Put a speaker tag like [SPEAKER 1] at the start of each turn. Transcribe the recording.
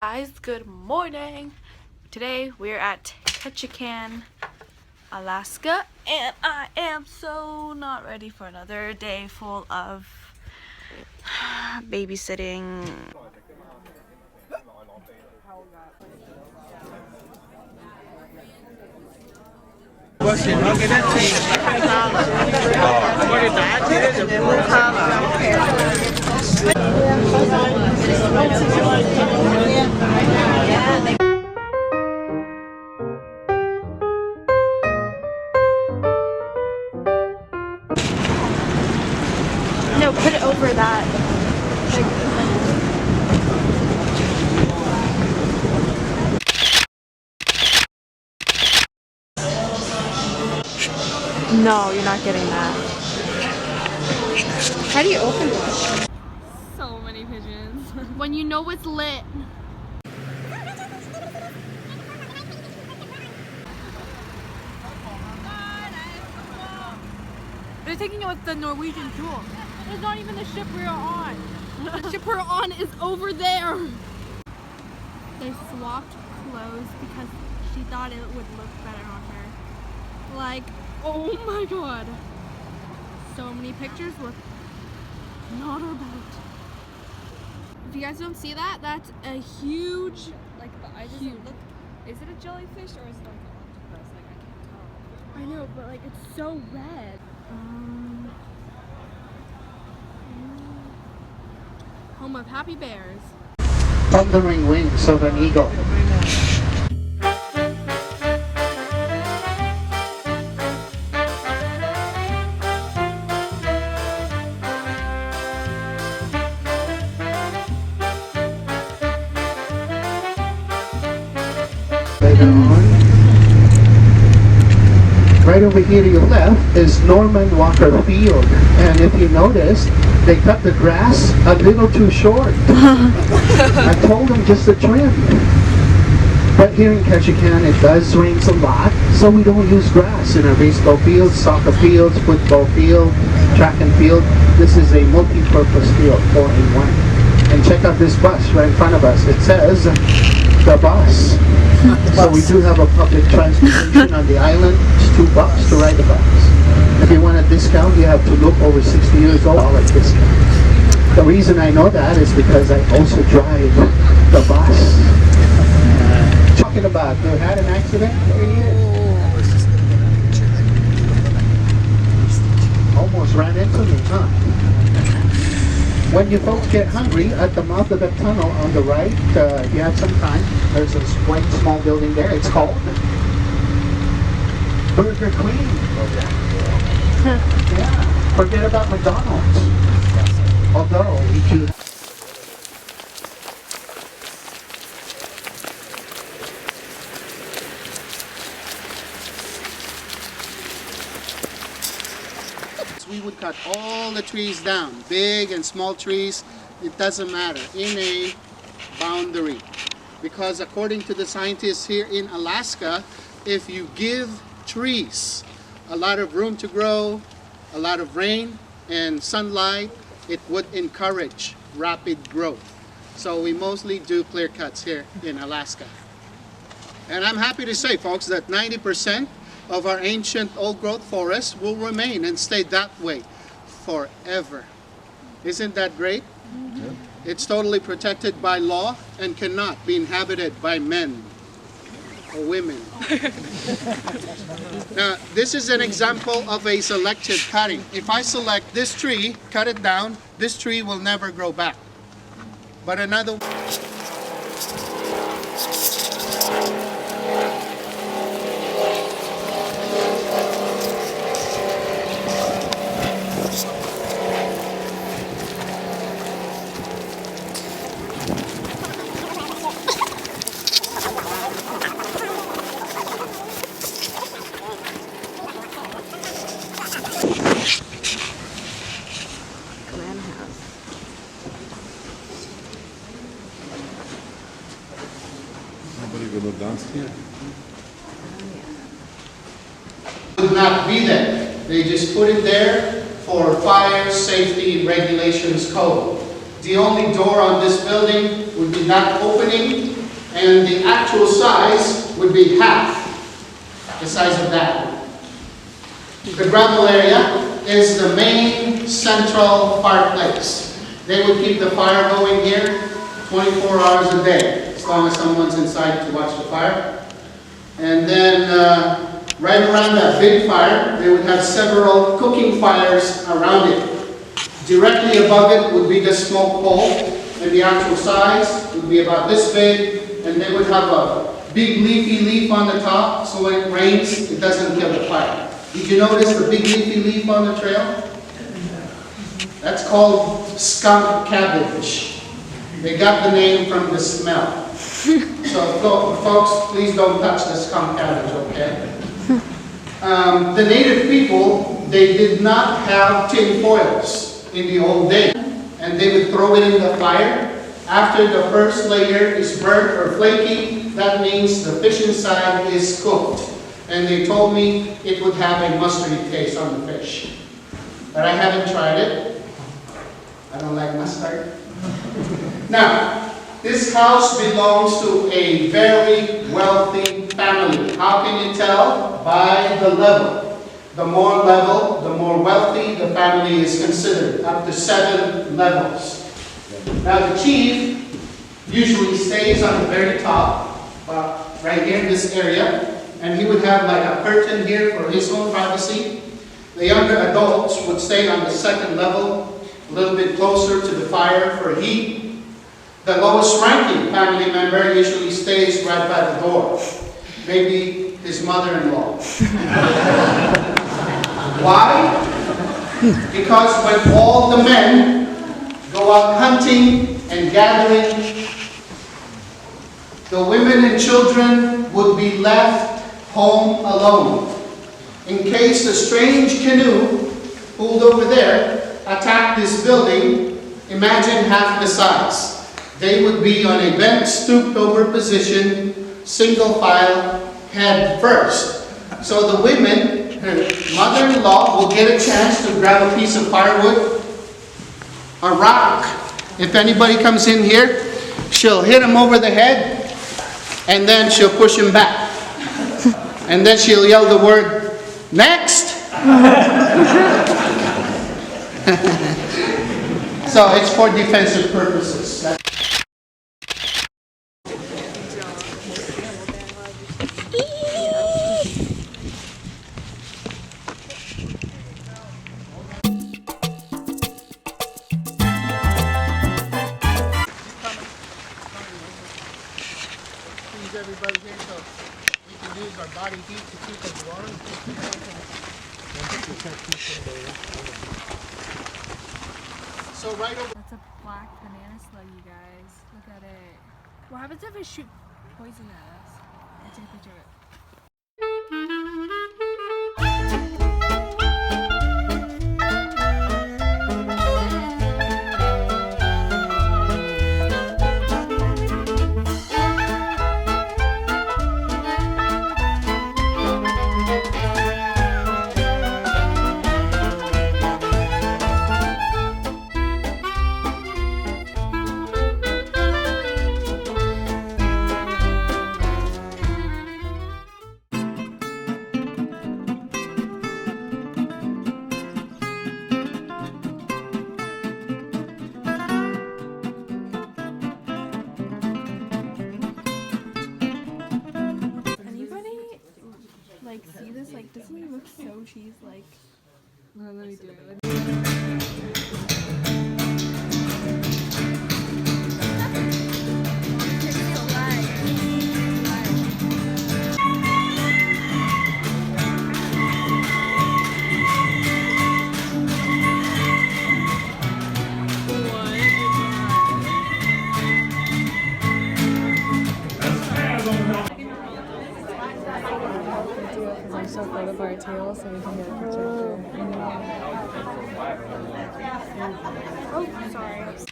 [SPEAKER 1] Guys, good morning. Today we're at Ketchikan, Alaska, and I am so not ready for another day full of babysitting. No, put it over that. No, you're not getting that. How do you open it?
[SPEAKER 2] So many pigeons.
[SPEAKER 1] When you know it's lit. They're taking it with the Norwegian tool. It's not even the ship we're on. The ship we're on is over there. They swapped clothes because she thought it would look better on her. Like, oh my god. So many pictures with not her boat. If you guys don't see that, that's a huge,
[SPEAKER 2] Like the eye doesn't look. Is it a jellyfish or is it like an octopus? Like I can't tell.
[SPEAKER 1] I know, but like it's so red. Home of happy bears.
[SPEAKER 3] Thundering wings of an eagle. Later on, right over here to your left is Norman Walker Field, and if you notice, they cut the grass a little too short. I told them just to trim. But here in Ketchikan, it does rain a lot, so we don't use grass in our baseball fields, soccer fields, football field, track and field. This is a multi-purpose field, 4-in-1. And check out this bus right in front of us. It says, the bus. So we do have a public transportation on the island. It's $2 to ride the bus. If you want a discount, you have to look over 60 years old. I'll discount. The reason I know that is because I also drive the bus. Talking about, you had an accident? Almost ran into me, huh? When you folks get hungry, at the mouth of the tunnel on the right, if you have some time, there's a white small building there. It's called Burger Queen. Yeah. Forget about McDonald's. Although we do. We would cut all the trees down, big and small trees, it doesn't matter, in a boundary. Because according to the scientists here in Alaska, if you give trees a lot of room to grow, a lot of rain and sunlight, it would encourage rapid growth. So we mostly do clear cuts here in Alaska. And I'm happy to say, folks, that 90% of our ancient old-growth forests will remain and stay that way forever. Isn't that great? Mm-hmm. It's totally protected by law and cannot be inhabited by men or women. Now, this is an example of a selective cutting. If I select this tree, cut it down, this tree will never grow back. But another would not be there. They just put it there for fire safety regulations code. The only door on this building would be that opening, and the actual size would be half the size of that. The gravel area is the main central fireplace. They would keep the fire going here 24 hours a day, as long as someone's inside to watch the fire. And then right around that big fire, they would have several cooking fires around it. Directly above it would be the smoke pole, and the actual size would be about this big, and they would have a big leafy leaf on the top, so when it rains, it doesn't kill the fire. Did you notice the big leafy leaf on the trail? That's called skunk cabbage. They got the name from the smell. So folks, please don't touch the skunk cabbage, okay? The native people, they did not have tin foils in the old days, and they would throw it in the fire. After the first layer is burnt or flaky, that means the fish inside is cooked. And they told me it would have a mustardy taste on the fish. But I haven't tried it. I don't like mustard. Now, this house belongs to a very wealthy family. How can you tell? By the level. The more level, the more wealthy the family is considered, up to 7 levels. Now the chief usually stays on the very top, right here in this area, and he would have like a curtain here for his own privacy. The younger adults would stay on the second level, a little bit closer to the fire for heat. The lowest ranking family member usually stays right by the door, maybe his mother-in-law. Why? Because when all the men go out hunting and gathering, the women and children would be left home alone. In case a strange canoe pulled over there attacked this building, imagine half the size. They would be on a bent, stooped over position, single file, head first. So the women, her mother-in-law, will get a chance to grab a piece of firewood, a rock. If anybody comes in here, she'll hit him over the head, and then she'll push him back. And then she'll yell the word, "Next!" So it's for defensive purposes. Everybody here so we can use our body heat to keep us warm. So right over.
[SPEAKER 1] That's a black banana slug, you guys. Look at it. What happens if it shoots poison at us? I'll take a picture of it. Like, see this? Like, doesn't it look so cheese-like?
[SPEAKER 2] Let me do it. I'm so afraid of our tail, so we can get a picture of her.
[SPEAKER 1] Oh, sorry.